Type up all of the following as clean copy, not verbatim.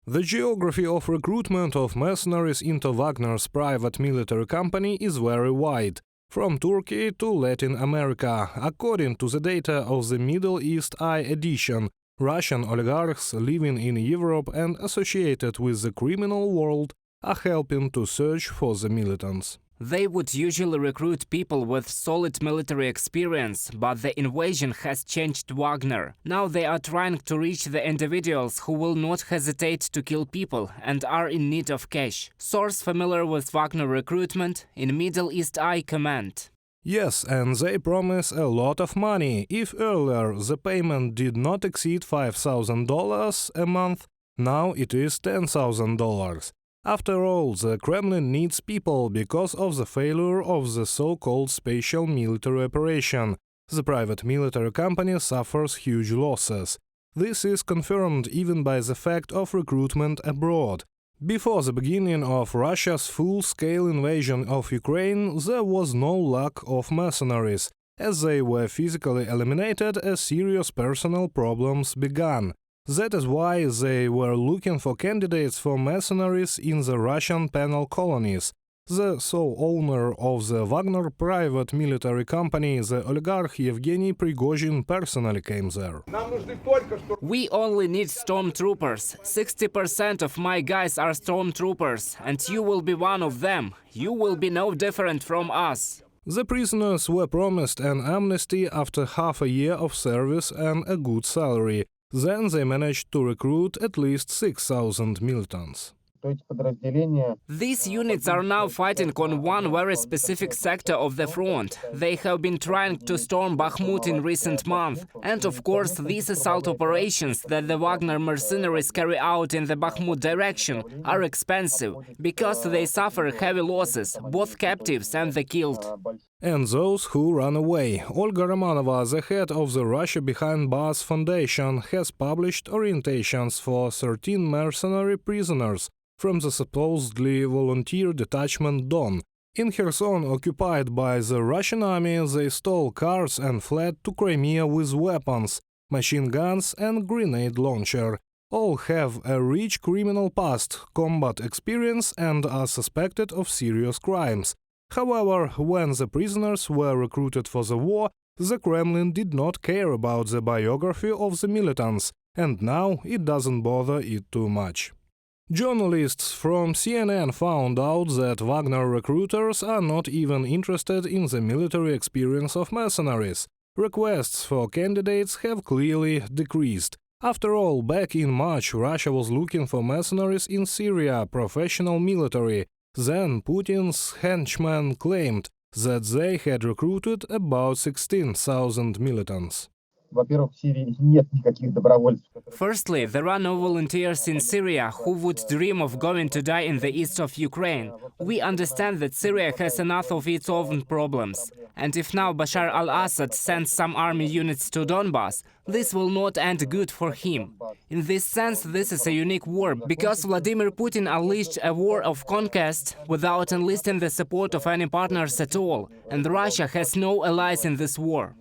The geography of recruitment of mercenaries into Wagner's private military company is very wide, from Turkey to Latin America. According to the data of the Middle East Eye edition, Russian oligarchs living in Europe and associated with the criminal world are helping to search for the militants. They would usually recruit people with solid military experience, but the invasion has changed Wagner. Now they are trying to reach the individuals who will not hesitate to kill people and are in need of cash. Source familiar with Wagner recruitment in Middle East Eye Command. Yes, and they promise a lot of money. If earlier the payment did not exceed $5,000 a month, now it is $10,000. After all, the Kremlin needs people because of the failure of the so-called special military operation. The private military company suffers huge losses. This is confirmed even by the fact of recruitment abroad. Before the beginning of Russia's full-scale invasion of Ukraine, there was no lack of mercenaries. As they were physically eliminated, a serious personal problems began. That is why they were looking for candidates for mercenaries in the Russian penal colonies. The sole owner of the Wagner private military company, the oligarch Yevgeny Prigozhin, personally came there. We only need stormtroopers. 60% of my guys are stormtroopers, and you will be one of them. You will be no different from us. The prisoners were promised an amnesty after half a year of service and a good salary. Then they managed to recruit at least 6,000 militants. These units are now fighting on one very specific sector of the front. They have been trying to storm Bakhmut in recent months. And of course, these assault operations that the Wagner mercenaries carry out in the Bakhmut direction are expensive, because they suffer heavy losses, both captives and the killed. And those who run away. Olga Romanova, the head of the Russia Behind Bars Foundation, has published orientations for 13 mercenary prisoners from the supposedly volunteer detachment Don. In Kherson, occupied by the Russian army, they stole cars and fled to Crimea with weapons, machine guns and grenade launcher. All have a rich criminal past, combat experience and are suspected of serious crimes. However, when the prisoners were recruited for the war, the Kremlin did not care about the biography of the militants, and now it doesn't bother it too much. Journalists from CNN found out that Wagner recruiters are not even interested in the military experience of mercenaries. Requests for candidates have clearly decreased. After all, back in March, Russia was looking for mercenaries in Syria, professional military. Then Putin's henchmen claimed that they had recruited about 16,000 militants. Firstly, there are no volunteers in Syria who would dream of going to die in the east of Ukraine. We understand that Syria has enough of its own problems. And if now Bashar al-Assad sends some army units to Donbass, this will not end good for him. In this sense, this is a unique war, because Vladimir Putin unleashed a war of conquest without enlisting the support of any partners at all, and Russia has no allies in this war.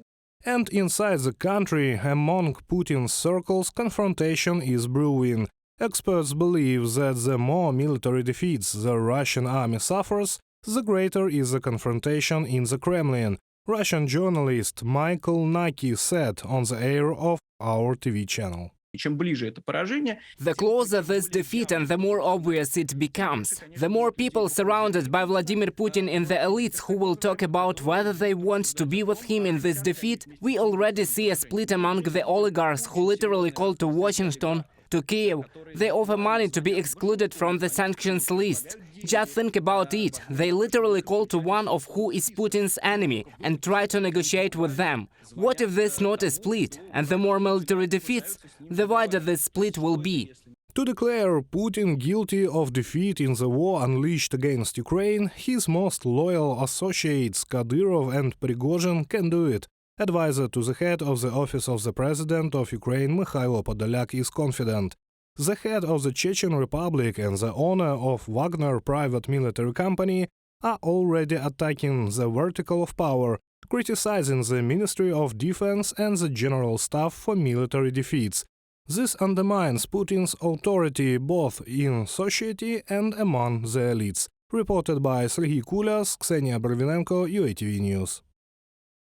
And inside the country, among Putin's circles, confrontation is brewing. Experts believe that the more military defeats the Russian army suffers, the greater is the confrontation in the Kremlin. Russian journalist Michael Naki said on the air of our TV channel. The closer this defeat and the more obvious it becomes. The more people surrounded by Vladimir Putin in the elites who will talk about whether they want to be with him in this defeat. We already see a split among the oligarchs who literally call to Washington, to Kiev. They offer money to be excluded from the sanctions list. Just think about it. They literally call to one of who is Putin's enemy and try to negotiate with them. What if this not a split? And the more military defeats, the wider this split will be. To declare Putin guilty of defeat in the war unleashed against Ukraine, his most loyal associates Kadyrov and Prigozhin can do it. Advisor to the head of the office of the President of Ukraine, Mikhailo Podolyak, is confident. The head of the Chechen Republic and the owner of Wagner private military company are already attacking the vertical of power, criticizing the Ministry of Defense and the General Staff for military defeats. This undermines Putin's authority both in society and among the elites. Reported by Serhiy Kulyas, Ksenia Barvinenko, UATV News.